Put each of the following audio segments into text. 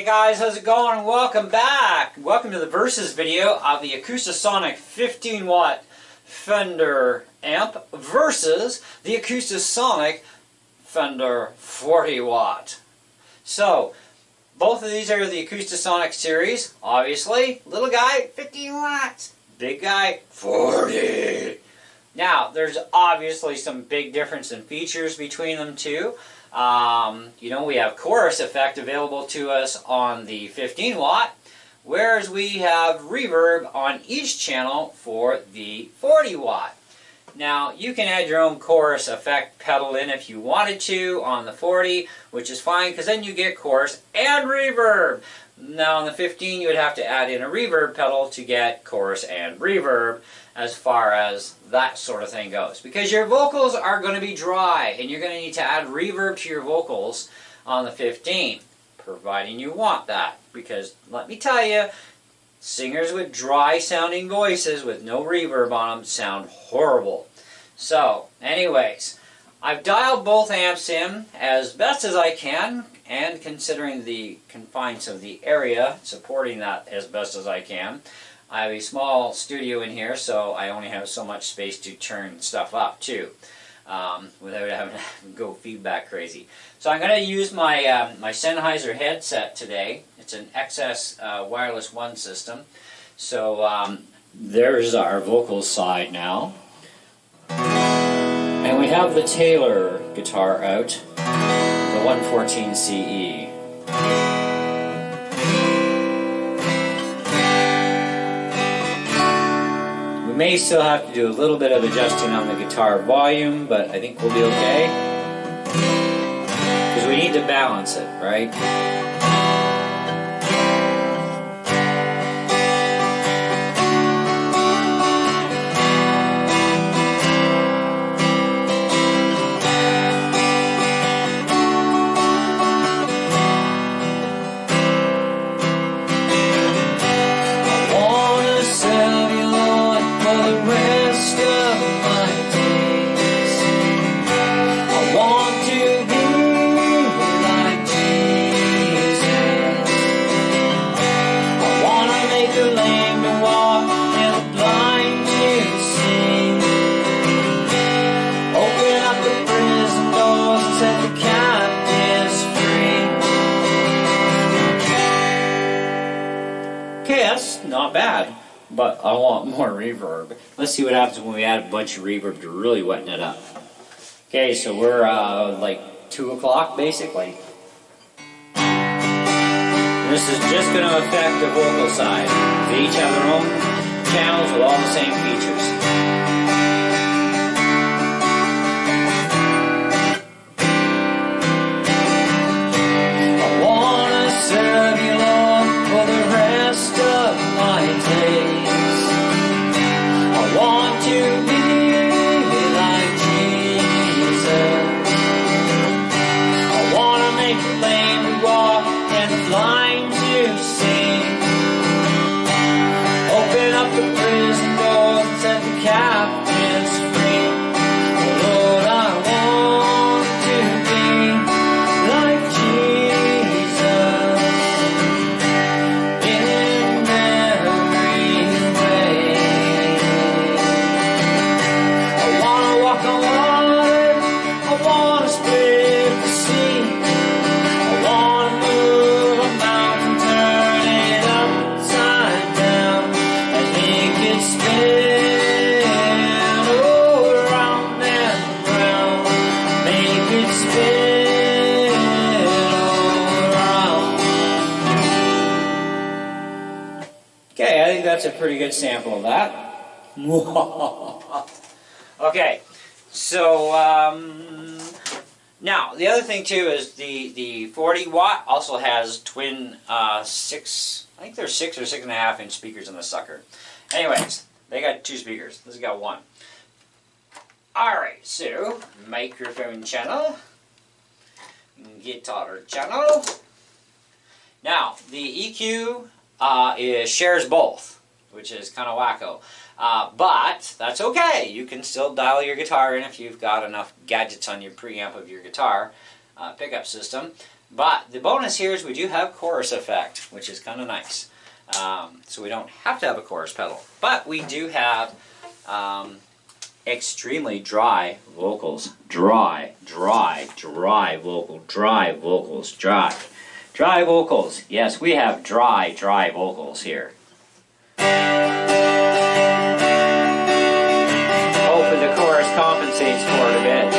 guys, how's it going? Welcome back. Welcome to the Versus video of the Acoustasonic 15 watt Fender amp versus the Acoustasonic Fender 40 watt. So, both of these are the Acoustasonic series, obviously. Little guy, 15 watts. Big guy, 40. Now, there's obviously some big difference in features between them too. We have chorus effect available to us on the 15 watt, whereas we have reverb on each channel for the 40 watt. Now, you can add your own chorus effect pedal in if you wanted to on the 40, which is fine because then you get chorus and reverb. Now on the 15 you would have to add in a reverb pedal to get chorus and reverb as far as that sort of thing goes. Because your vocals are going to be dry and you're going to need to add reverb to your vocals on the 15, providing you want that. Because let me tell you, singers with dry sounding voices with no reverb on them sound horrible. So anyways, I've dialed both amps in as best as I can, and considering the confines of the area, supporting that as best as I can. I have a small studio in here, so I only have so much space to turn stuff up too, without having to go feedback crazy. So I'm going to use my my Sennheiser headset today. It's an XS Wireless 1 system. So there's our vocal side now. And we have the Taylor guitar out, the 114 CE. We may still have to do a little bit of adjusting on the guitar volume, but I think we'll be okay. Because we need to balance it, right? Okay, that's not bad, but I want more reverb. Let's see what happens when we add a bunch of reverb to really weten it up. Okay, so we're like 2 o'clock basically. This is just going to affect the vocal side. They each have their own channels with all the same features. Okay, I think that's a pretty good sample of that. Okay, so now the other thing too is the 40 watt also has twin I think there's 6 or 6.5 inch speakers in the sucker. Anyways, they got 2 speakers. This has got 1. Alright, so microphone channel, guitar channel. Now the EQ shares both, which is kind of wacko. But that's okay. You can still dial your guitar in if you've got enough gadgets on your preamp of your guitar pickup system. But the bonus here is we do have chorus effect, which is kind of nice. So we don't have to have a chorus pedal. But we do have extremely dry vocals. Dry vocals. Dry vocals. Yes, we have dry vocals here. Hopefully the chorus compensates for it a bit.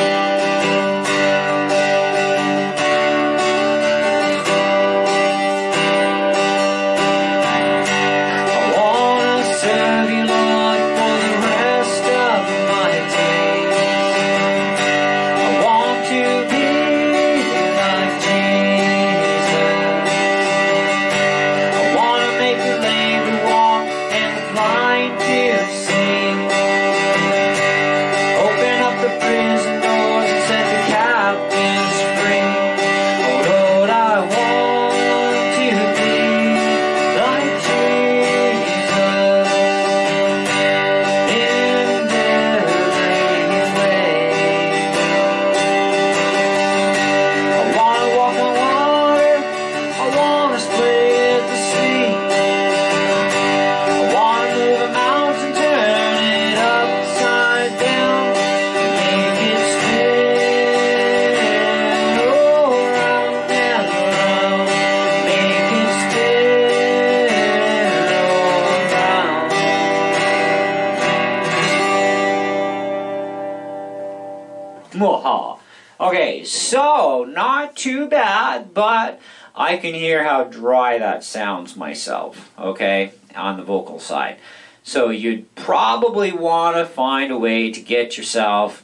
Okay, so not too bad, but I can hear how dry that sounds myself, okay, on the vocal side. So you'd probably want to find a way to get yourself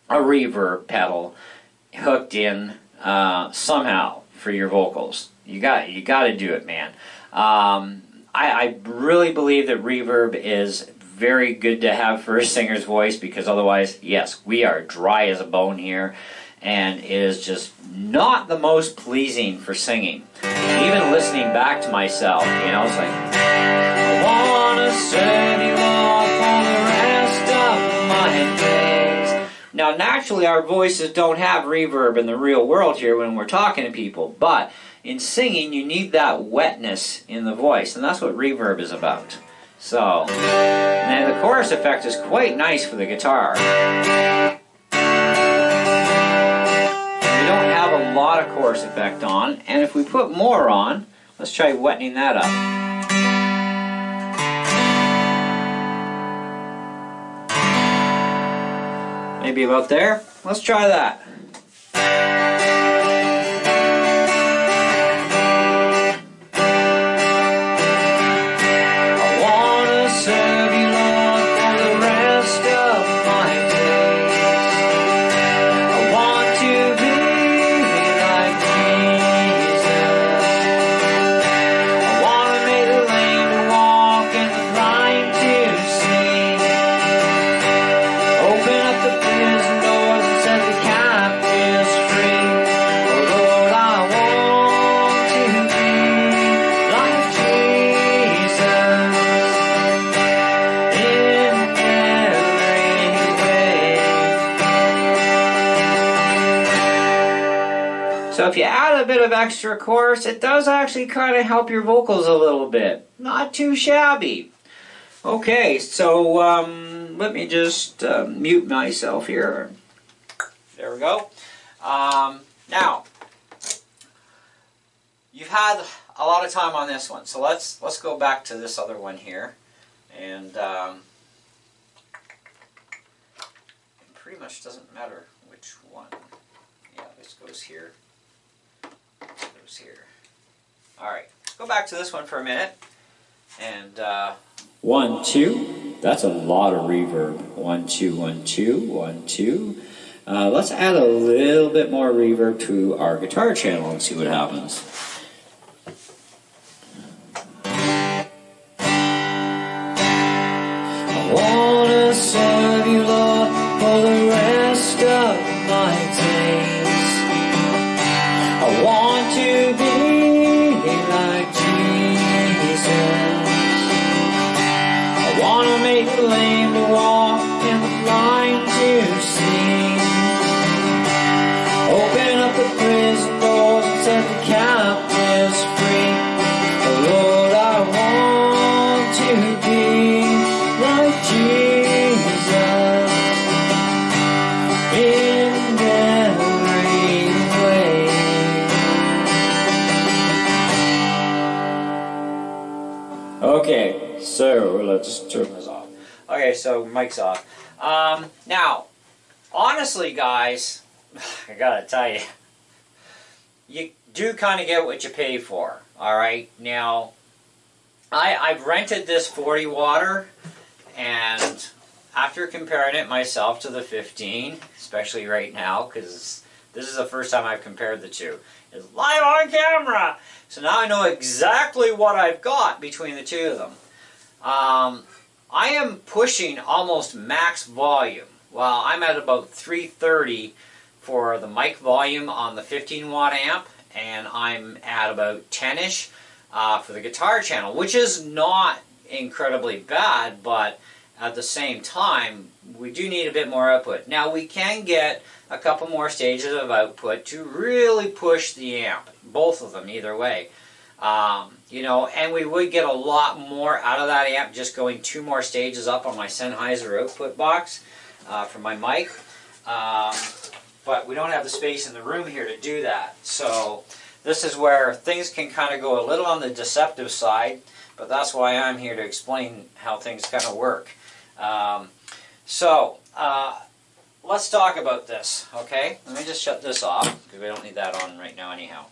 a reverb pedal hooked in somehow for your vocals. You got to do it, man. I really believe that reverb is very good to have for a singer's voice, because otherwise, yes, we are dry as a bone here, and it is just not the most pleasing for singing. Even listening back to myself, you know, it's like, I wanna serve you all for the rest of my days. Now, naturally, our voices don't have reverb in the real world here when we're talking to people, but in singing, you need that wetness in the voice, and that's what reverb is about. So, and then the chorus effect is quite nice for the guitar. We don't have a lot of chorus effect on, and if we put more on, let's try wettening that up. Maybe about there. Let's try that. So if you add a bit of extra chorus, it does actually kind of help your vocals a little bit. Not too shabby. Okay, so let me just mute myself here. There we go. Now, you've had a lot of time on this one, so let's go back to this other one here, and it pretty much doesn't matter which one. Yeah, this goes here. This goes here. All right, go back to this one for a minute, and 1, 2. That's a lot of reverb. 1, 2, 1, 2, 1, 2. Let's add a little bit more reverb to our guitar channel and see what happens. I wanna serve you, Lord, for the rest of my days. I want to be like Jesus. I wanna make the lame to walk and the blind to see. Open up the prison doors and Jesus in every way. Okay, so let's turn this off. Okay, so mic's off. Now, honestly, guys, I gotta tell you, you do kind of get what you pay for. All right, now I've rented this 40 watter, and after comparing it myself to the 15, especially right now, because this is the first time I've compared the two, it's live on camera. So now I know exactly what I've got between the two of them. I am pushing almost max volume. Well, I'm at about 330 for the mic volume on the 15 watt amp, and I'm at about 10ish for the guitar channel, which is not incredibly bad, but at the same time, we do need a bit more output. Now, we can get a couple more stages of output to really push the amp, both of them, either way. You know, and we would get a lot more out of that amp just going 2 more stages up on my Sennheiser output box for my mic. But we don't have the space in the room here to do that. So this is where things can kind of go a little on the deceptive side, but that's why I'm here to explain how things kind of work. Let's talk about this, okay? Let me just shut this off, because we don't need that on right now anyhow.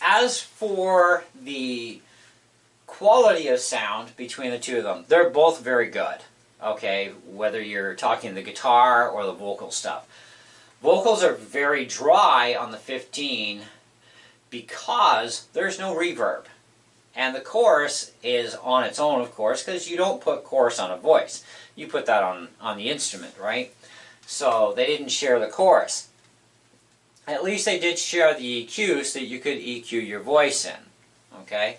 As for the quality of sound between the two of them, they're both very good, okay? Whether you're talking the guitar or the vocal stuff. Vocals are very dry on the 15 because there's no reverb. And the chorus is on its own, of course, because you don't put chorus on a voice. You put that on the instrument, right? So they didn't share the chorus. At least they did share the EQ so that you could EQ your voice in, okay?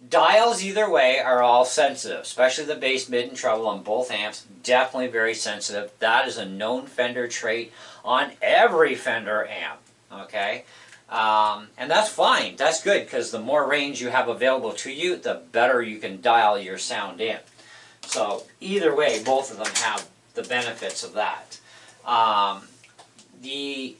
Dials either way are all sensitive, especially the bass, mid, and treble on both amps. Definitely very sensitive. That is a known Fender trait on every Fender amp, okay? And that's fine. That's good, because the more range you have available to you, the better you can dial your sound in. So either way, both of them have the benefits of that. The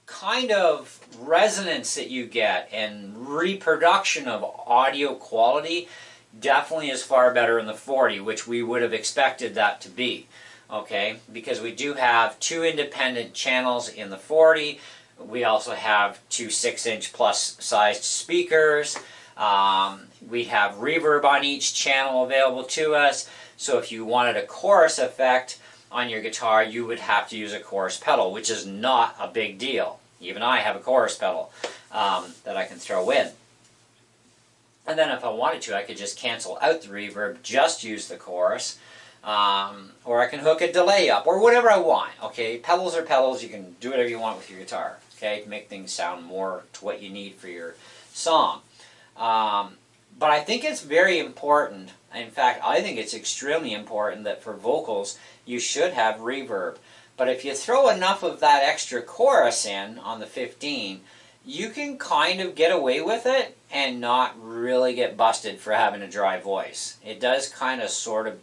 kind of resonance that you get and reproduction of audio quality definitely is far better in the 40, which we would have expected that to be, okay? Because we do have 2 independent channels in the 40. We also have 2 6-inch plus sized speakers. We have reverb on each channel available to us. So if you wanted a chorus effect on your guitar, you would have to use a chorus pedal, which is not a big deal. Even I have a chorus pedal that I can throw in. And then if I wanted to, I could just cancel out the reverb, just use the chorus. Or I can hook a delay up, or whatever I want. Okay, pedals are pedals. You can do whatever you want with your guitar, okay, to make things sound more to what you need for your song. But I think it's very important. In fact, I think it's extremely important that for vocals, you should have reverb. But if you throw enough of that extra chorus in on the 15, you can kind of get away with it and not really get busted for having a dry voice. It does kind of sort of,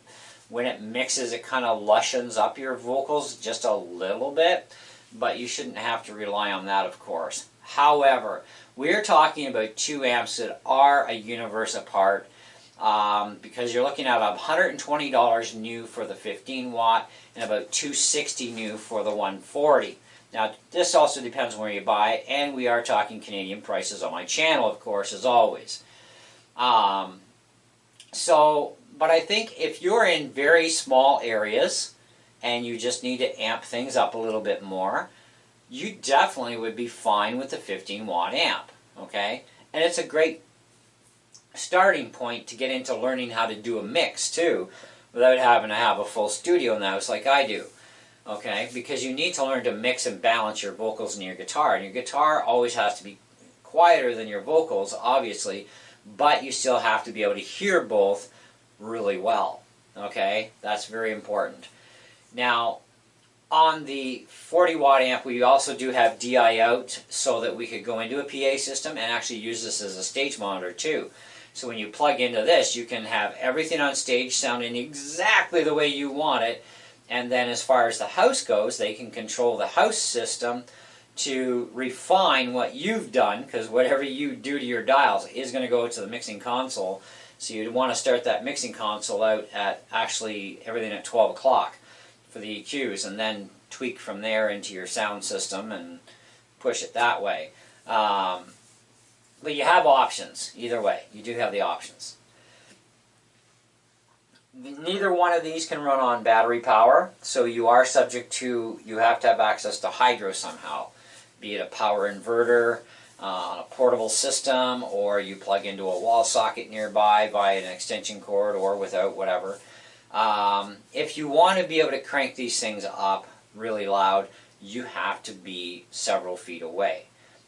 when it mixes, it kind of lushens up your vocals just a little bit, but you shouldn't have to rely on that, of course. However, we're talking about 2 amps that are a universe apart, because you're looking at $120 new for the 15 watt and about $260 new for the 140. Now, this also depends on where you buy, and we are talking Canadian prices on my channel, of course, as always. But I think if you're in very small areas and you just need to amp things up a little bit more, you definitely would be fine with the 15 watt amp, okay? And it's a great starting point to get into learning how to do a mix too, without having to have a full studio in the house like I do, okay? Because you need to learn to mix and balance your vocals in your guitar, and your guitar always has to be quieter than your vocals, obviously, but you still have to be able to hear both really well, okay? That's very important. Now, On the 40 watt amp, we also do have DI out so that we could go into a PA system and actually use this as a stage monitor too. So when you plug into this, you can have everything on stage sounding exactly the way you want it. And then as far as the house goes, they can control the house system to refine what you've done, because whatever you do to your dials is going to go to the mixing console. So you'd want to start that mixing console out at actually everything at 12 o'clock for the EQs, and then tweak from there into your sound system and push it that way. But you have options either way. You do have the options. Neither one of these can run on battery power, so you are subject to, you have to have access to hydro somehow, be it a power inverter on a portable system, or you plug into a wall socket nearby via an extension cord, or without, whatever. If you want to be able to crank these things up really loud, you have to be several feet away.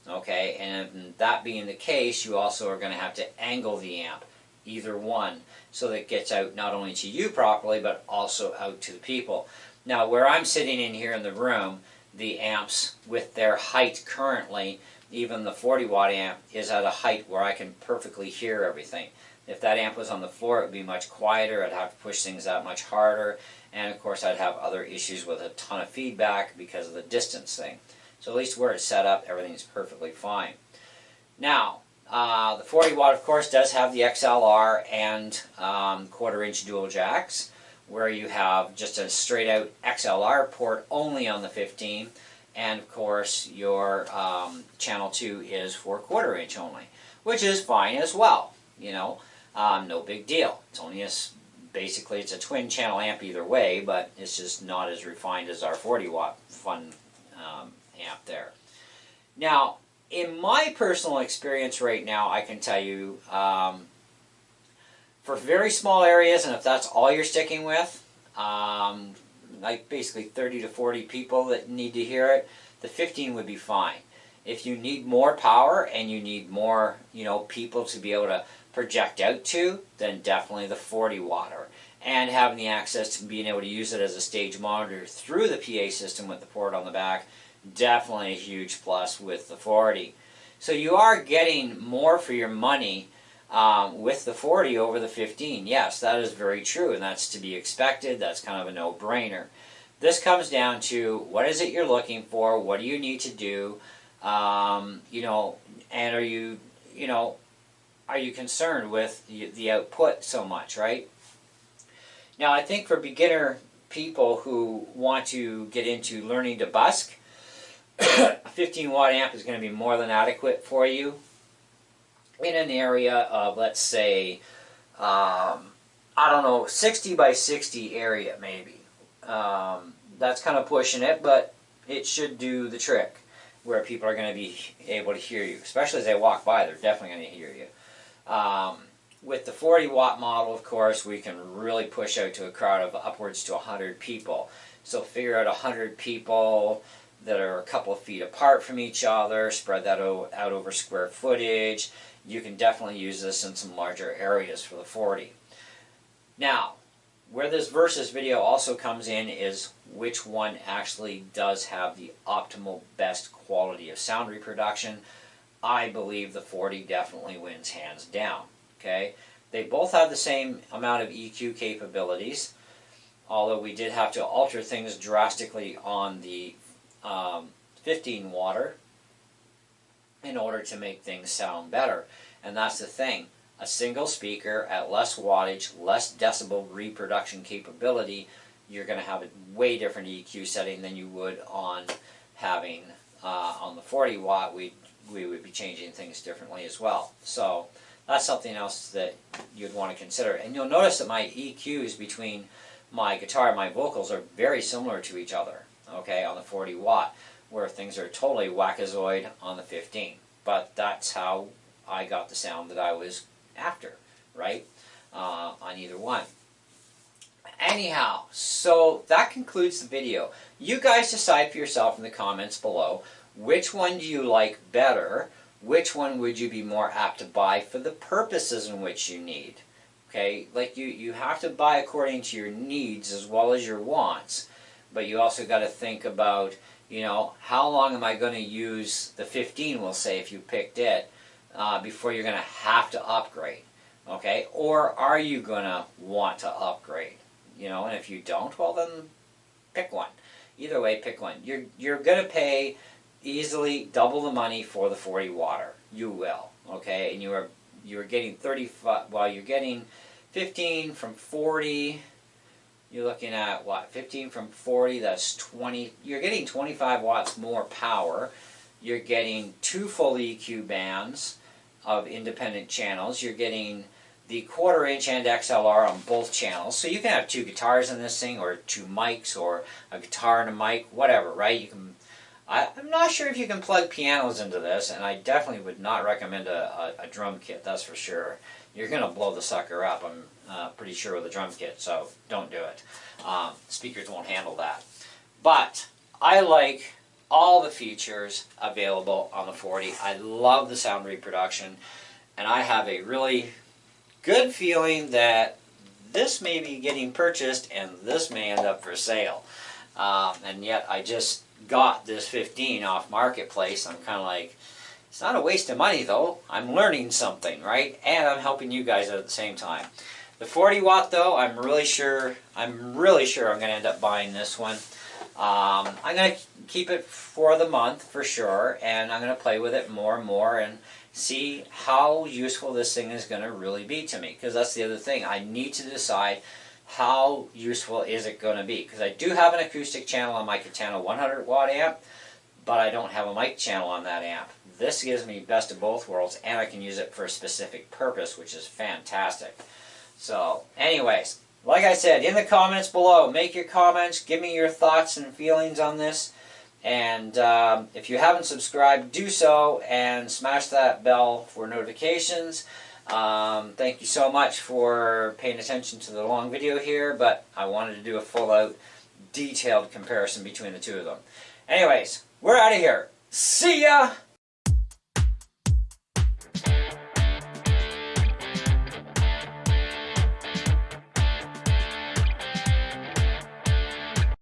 Okay, and that being the case, you also are going to have to angle the amp, either one, so that it gets out not only to you properly, but also out to the people. Now, where I'm sitting in here in the room, the amps with their height currently, even the 40 watt amp is at a height where I can perfectly hear everything. If that amp was on the floor, it would be much quieter. I'd have to push things that much harder, and of course I'd have other issues with a ton of feedback because of the distance thing. So at least where it's set up, everything's perfectly fine. Now, the 40 watt, of course, does have the XLR and quarter-inch dual jacks, where you have just a straight-out XLR port only on the 15, and of course your channel 2 is for quarter-inch only, which is fine as well. You know, no big deal. It's only basically it's a twin-channel amp either way, but it's just not as refined as our 40 watt fun amp there. Now, in my personal experience right now, I can tell you, for very small areas, and if that's all you're sticking with, like basically 30 to 40 people that need to hear it, the 15 would be fine. If you need more power and you need more, people to be able to project out to, then definitely the 40 watt. And having the access to being able to use it as a stage monitor through the PA system with the port on the back, definitely a huge plus with the 40. So you are getting more for your money with the 40 over the 15. Yes, that is very true, and that's to be expected. That's kind of a no-brainer. This comes down to what is it you're looking for, what do you need to do, and are you concerned with the output so much, right? Now, I think for beginner people who want to get into learning to busk, a 15 watt amp is going to be more than adequate for you in an area of, let's say, 60 by 60 area maybe. That's kind of pushing it, but it should do the trick where people are going to be able to hear you. Especially as they walk by, they're definitely going to hear you. With the 40 watt model, of course, we can really push out to a crowd of upwards to 100 people. So figure out 100 people that are a couple of feet apart from each other, spread that out over square footage. You can definitely use this in some larger areas for the 40. Now, where this versus video also comes in is which one actually does have the optimal best quality of sound reproduction. I believe the 40 definitely wins hands down. Okay, they both have the same amount of EQ capabilities, although we did have to alter things drastically on the 15 watt in order to make things sound better. And that's the thing, a single speaker at less wattage, less decibel reproduction capability, you're going to have a way different EQ setting than you would on having on the 40 watt. We would be changing things differently as well. So that's something else that you'd want to consider. And you'll notice that my EQs between my guitar and my vocals are very similar to each other, okay, on the 40 watt, where things are totally wackazoid on the 15. But that's how I got the sound that I was after, right, on either one. Anyhow, so that concludes the video. You guys decide for yourself in the comments below, which one do you like better? Which one would you be more apt to buy for the purposes in which you need? Okay, like you have to buy according to your needs as well as your wants. but you also got to think about, you know, how long am I going to use the 15, we'll say, if you picked it, before you're going to have to upgrade, okay? Or are you going to want to upgrade, you know? And if you don't, well then pick one. Either way, pick one. You're going to pay easily double the money for the 40 watter. You will, okay? And you're getting 35. Well, you're getting 15 from 40. You're looking at what? 15 from 40. That's 20. You're getting 25 watts more power. You're getting 2 full EQ bands of independent channels. You're getting the 1/4 inch and XLR on both channels. So you can have 2 guitars in this thing, or 2 mics, or a guitar and a mic, whatever, right? You can. I'm not sure if you can plug pianos into this, and I definitely would not recommend a drum kit, that's for sure. You're going to blow the sucker up, I'm pretty sure, with a drum kit, so don't do it. Speakers won't handle that. But I like all the features available on the 40. I love the sound reproduction, and I have a really good feeling that this may be getting purchased and this may end up for sale. And yet I just got this 15 off Marketplace. I'm kind of like, it's not a waste of money though. I'm learning something, right? And I'm helping you guys out at the same time. The 40 watt though, I'm really sure I'm going to end up buying this one. I'm going to keep it for the month for sure, and I'm going to play with it more and more and see how useful this thing is going to really be to me, because that's the other thing. I need to decide how useful is it going to be, because I do have an acoustic channel on my Katana 100 watt amp, but I don't have a mic channel on that amp. This gives me best of both worlds, and I can use it for a specific purpose, which is fantastic. So anyways, like I said, in the comments below, make your comments, give me your thoughts and feelings on this, and if you haven't subscribed, do so, and smash that bell for notifications. Thank you so much for paying attention to the long video here, but I wanted to do a full-out, detailed comparison between the two of them. Anyways, we're out of here. See ya!